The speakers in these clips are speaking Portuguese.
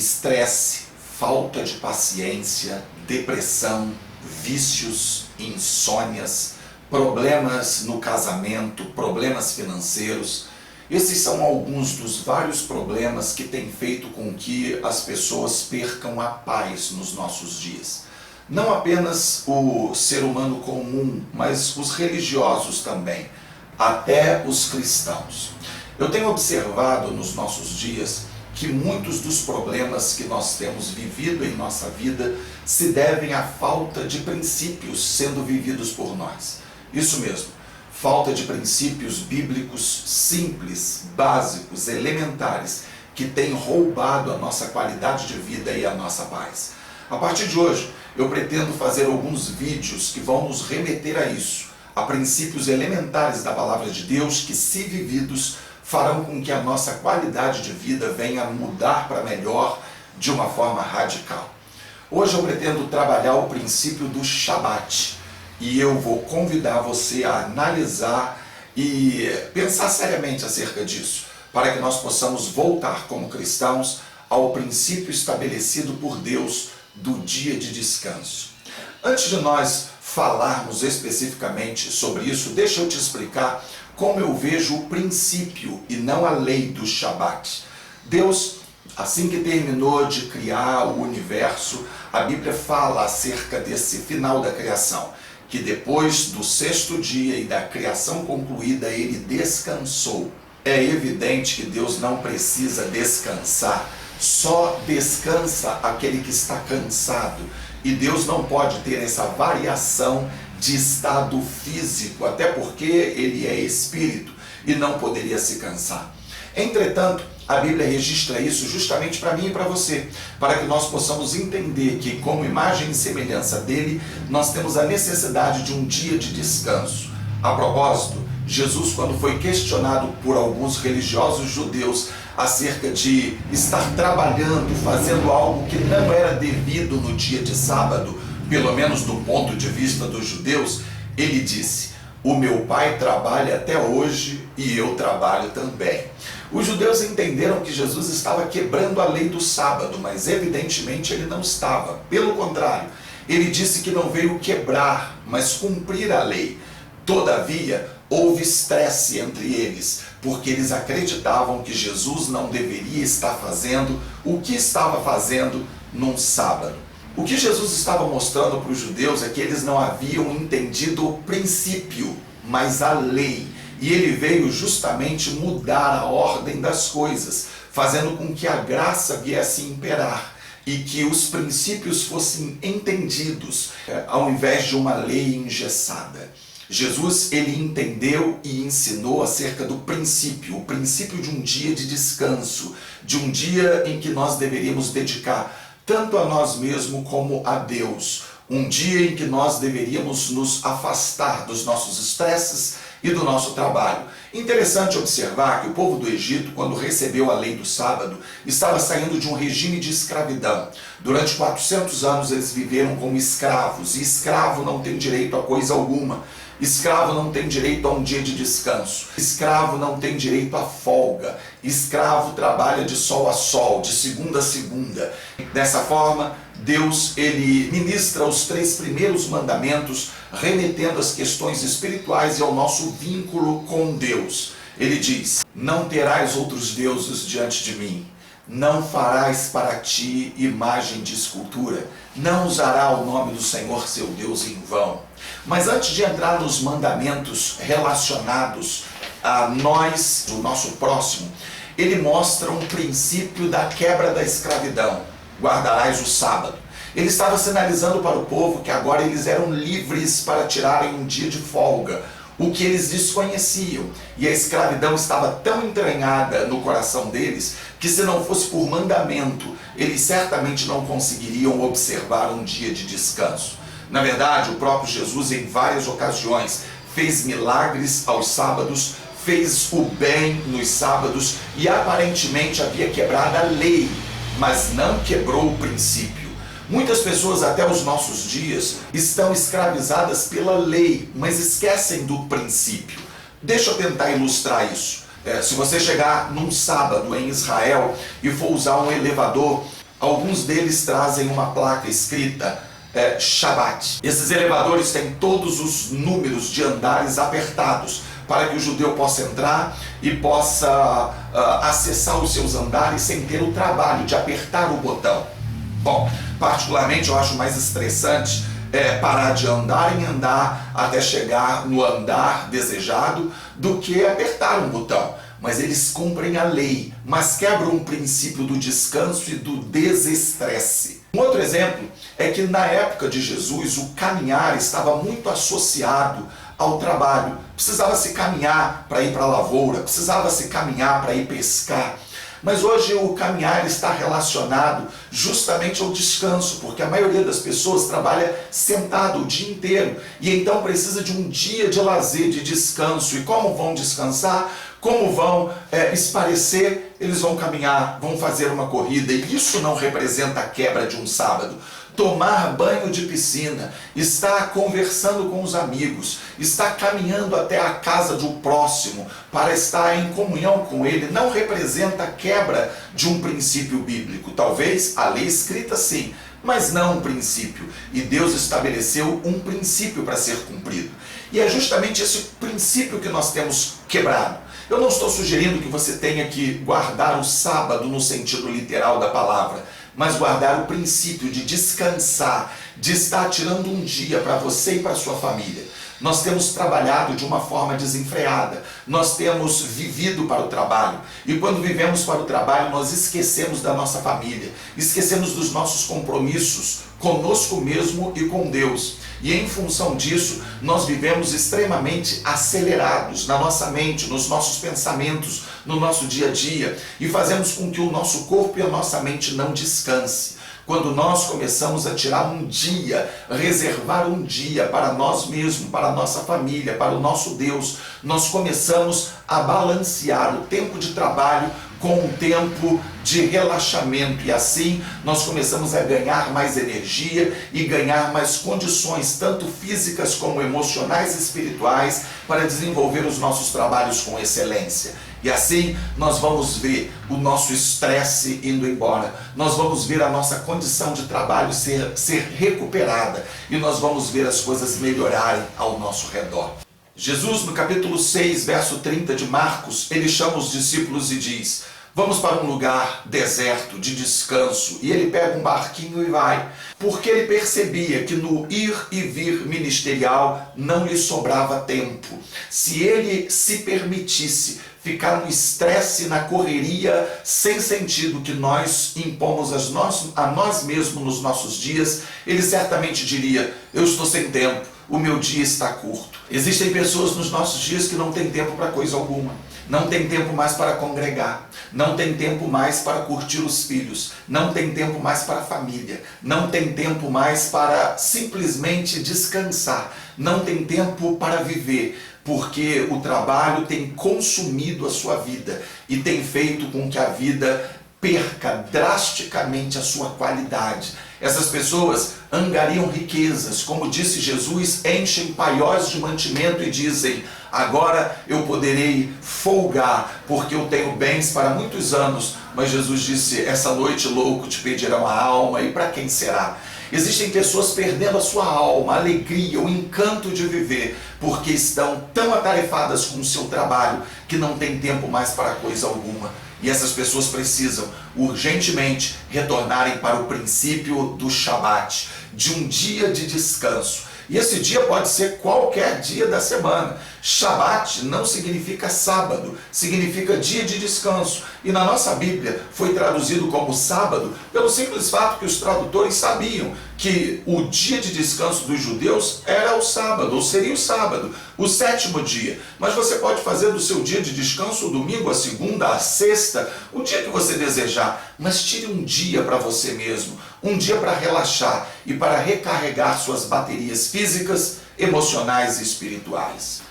Estresse, falta de paciência, depressão, vícios, insônias, problemas no casamento, problemas financeiros. Esses são alguns dos vários problemas que têm feito com que as pessoas percam a paz nos nossos dias. Não apenas o ser humano comum, mas os religiosos também, até os cristãos. Eu tenho observado nos nossos dias que muitos dos problemas que nós temos vivido em nossa vida se devem à falta de princípios sendo vividos por nós. Isso mesmo, falta de princípios bíblicos simples, básicos, elementares, que têm roubado a nossa qualidade de vida e a nossa paz. A partir de hoje, eu pretendo fazer alguns vídeos que vão nos remeter a isso, a princípios elementares da palavra de Deus que, se vividos, farão com que a nossa qualidade de vida venha a mudar para melhor de uma forma radical. Hoje eu pretendo trabalhar o princípio do Shabat e eu vou convidar você a analisar e pensar seriamente acerca disso, para que nós possamos voltar como cristãos ao princípio estabelecido por Deus do dia de descanso. Antes de nós falarmos especificamente sobre isso, deixa eu te explicar como eu vejo o princípio e não a lei do Shabat. Deus, assim que terminou de criar o universo, a Bíblia fala acerca desse final da criação, que depois do sexto dia e da criação concluída, ele descansou. É evidente que Deus não precisa descansar, só descansa aquele que está cansado. E Deus não pode ter essa variação de estado físico, até porque ele é espírito e não poderia se cansar. Entretanto, a Bíblia registra isso justamente para mim e para você, para que nós possamos entender que, como imagem e semelhança dele, nós temos a necessidade de um dia de descanso. A propósito, Jesus, quando foi questionado por alguns religiosos judeus acerca de estar trabalhando, fazendo algo que não era devido no dia de sábado, pelo menos do ponto de vista dos judeus, ele disse: o meu pai trabalha até hoje e eu trabalho também. Os judeus entenderam que Jesus estava quebrando a lei do sábado, mas evidentemente ele não estava. Pelo contrário, ele disse que não veio quebrar, mas cumprir a lei. Todavia, houve estresse entre eles, porque eles acreditavam que Jesus não deveria estar fazendo o que estava fazendo num sábado. O que Jesus estava mostrando para os judeus é que eles não haviam entendido o princípio, mas a lei. E ele veio justamente mudar a ordem das coisas, fazendo com que a graça viesse imperar e que os princípios fossem entendidos, ao invés de uma lei engessada. Jesus, ele entendeu e ensinou acerca do princípio, o princípio de um dia de descanso, de um dia em que nós deveríamos dedicar tanto a nós mesmos como a Deus. Um dia em que nós deveríamos nos afastar dos nossos estresses e do nosso trabalho. Interessante observar que o povo do Egito, quando recebeu a lei do sábado, estava saindo de um regime de escravidão. Durante 400 anos eles viveram como escravos, e escravo não tem direito a coisa alguma. Escravo não tem direito a um dia de descanso. Escravo não tem direito a folga. Escravo trabalha de sol a sol, de segunda a segunda. Dessa forma, Deus, ele ministra os 3 primeiros mandamentos, remetendo às questões espirituais e ao nosso vínculo com Deus. Ele diz: não terás outros deuses diante de mim. Não farás para ti imagem de escultura. Não usará o nome do Senhor seu Deus em vão. Mas antes de entrar nos mandamentos relacionados a nós, o nosso próximo, ele mostra um princípio da quebra da escravidão. Guardarás o sábado. Ele estava sinalizando para o povo que agora eles eram livres para tirarem um dia de folga, o que eles desconheciam. E a escravidão estava tão entranhada no coração deles que, se não fosse por mandamento, eles certamente não conseguiriam observar um dia de descanso. Na verdade, o próprio Jesus, em várias ocasiões, fez milagres aos sábados, fez o bem nos sábados e aparentemente havia quebrado a lei, mas não quebrou o princípio. Muitas pessoas até os nossos dias estão escravizadas pela lei, mas esquecem do princípio. Deixa eu tentar ilustrar isso. Se você chegar num sábado em Israel e for usar um elevador, Alguns deles trazem uma placa escrita Shabbat. Esses elevadores têm todos os números de andares apertados para que o judeu possa entrar e possa acessar os seus andares sem ter o trabalho de apertar o botão. Bom, particularmente eu acho mais estressante parar de andar em andar até chegar no andar desejado do que apertar um botão. Mas eles cumprem a lei, mas quebram o princípio do descanso e do desestresse. Um outro exemplo é que na época de Jesus o caminhar estava muito associado ao trabalho. Precisava-se caminhar para ir para a lavoura, precisava-se caminhar para ir pescar. Mas hoje o caminhar está relacionado justamente ao descanso, porque a maioria das pessoas trabalha sentado o dia inteiro e então precisa de um dia de lazer, de descanso. E como vão descansar? Como vão esparecer? Eles vão caminhar, vão fazer uma corrida, e isso não representa a quebra de um sábado. Tomar banho de piscina, estar conversando com os amigos, estar caminhando até a casa do próximo para estar em comunhão com ele, não representa a quebra de um princípio bíblico. Talvez a lei escrita sim, mas não um princípio. E Deus estabeleceu um princípio para ser cumprido. E é justamente esse princípio que nós temos quebrado. Eu não estou sugerindo que você tenha que guardar o sábado no sentido literal da palavra, mas guardar o princípio de descansar, de estar tirando um dia para você e para sua família. Nós temos trabalhado de uma forma desenfreada, nós temos vivido para o trabalho, e quando vivemos para o trabalho nós esquecemos da nossa família, esquecemos dos nossos compromissos conosco mesmo e com Deus. E em função disso, nós vivemos extremamente acelerados na nossa mente, nos nossos pensamentos, no nosso dia a dia, e fazemos com que o nosso corpo e a nossa mente não descanse. Quando nós começamos a tirar um dia, reservar um dia para nós mesmos, para a nossa família, para o nosso Deus, nós começamos a balancear o tempo de trabalho com um tempo de relaxamento, e assim nós começamos a ganhar mais energia e ganhar mais condições, tanto físicas como emocionais e espirituais, para desenvolver os nossos trabalhos com excelência. E assim nós vamos ver o nosso estresse indo embora, nós vamos ver a nossa condição de trabalho ser recuperada, e nós vamos ver as coisas melhorarem ao nosso redor. Jesus, no capítulo 6, verso 30 de Marcos, ele chama os discípulos e diz: vamos para um lugar deserto, de descanso. E ele pega um barquinho e vai, porque ele percebia que no ir e vir ministerial não lhe sobrava tempo. Se ele se permitisse ficar no estresse, na correria, sem sentido que nós impomos a nós mesmos nos nossos dias, ele certamente diria: eu estou sem tempo, o meu dia está curto. Existem pessoas nos nossos dias que não têm tempo para coisa alguma. Não tem tempo mais para congregar, não tem tempo mais para curtir os filhos, não tem tempo mais para a família, não tem tempo mais para simplesmente descansar, não tem tempo para viver, porque o trabalho tem consumido a sua vida e tem feito com que a vida perca drasticamente a sua qualidade. Essas pessoas angariam riquezas, como disse Jesus, enchem paióis de mantimento e dizem: agora eu poderei folgar, porque eu tenho bens para muitos anos. Mas Jesus disse: essa noite, louco, te pedirão a alma, e para quem será? Existem pessoas perdendo a sua alma, a alegria, o encanto de viver, porque estão tão atarefadas com o seu trabalho que não tem tempo mais para coisa alguma. E essas pessoas precisam urgentemente retornarem para o princípio do Shabbat, de um dia de descanso. E esse dia pode ser qualquer dia da semana. Shabbat não significa sábado, significa dia de descanso. E na nossa Bíblia foi traduzido como sábado pelo simples fato que os tradutores sabiam que o dia de descanso dos judeus era o sábado, ou seria o sábado, o sétimo dia. Mas você pode fazer do seu dia de descanso o domingo, a segunda, a sexta, o dia que você desejar. Mas tire um dia para você mesmo, um dia para relaxar e para recarregar suas baterias físicas, emocionais e espirituais.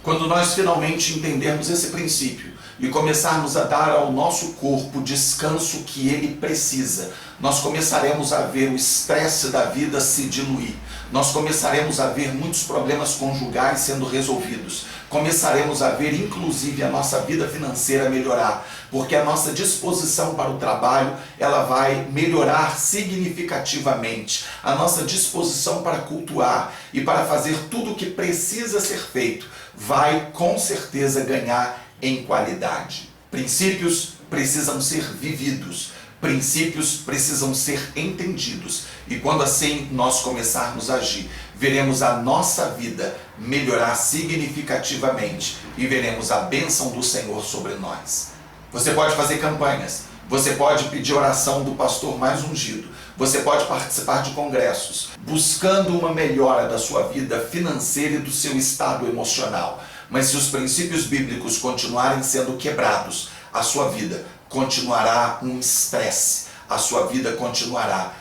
Quando nós finalmente entendermos esse princípio e começarmos a dar ao nosso corpo o descanso que ele precisa, nós começaremos a ver o estresse da vida se diluir. Nós começaremos a ver muitos problemas conjugais sendo resolvidos. Começaremos a ver, inclusive, a nossa vida financeira melhorar, porque a nossa disposição para o trabalho, ela vai melhorar significativamente. A nossa disposição para cultuar e para fazer tudo o que precisa ser feito vai, com certeza, ganhar em qualidade. Princípios precisam ser vividos. Princípios precisam ser entendidos. E quando assim nós começarmos a agir, veremos a nossa vida melhorar significativamente e veremos a bênção do Senhor sobre nós. Você pode fazer campanhas, você pode pedir oração do pastor mais ungido, você pode participar de congressos, buscando uma melhora da sua vida financeira e do seu estado emocional. Mas se os princípios bíblicos continuarem sendo quebrados, a sua vida continuará um estresse, a sua vida continuará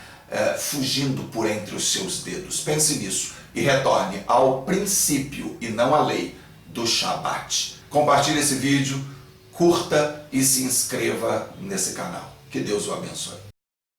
fugindo por entre os seus dedos. Pense nisso e retorne ao princípio e não à lei do Shabat. Compartilhe esse vídeo, curta e se inscreva nesse canal. Que Deus o abençoe.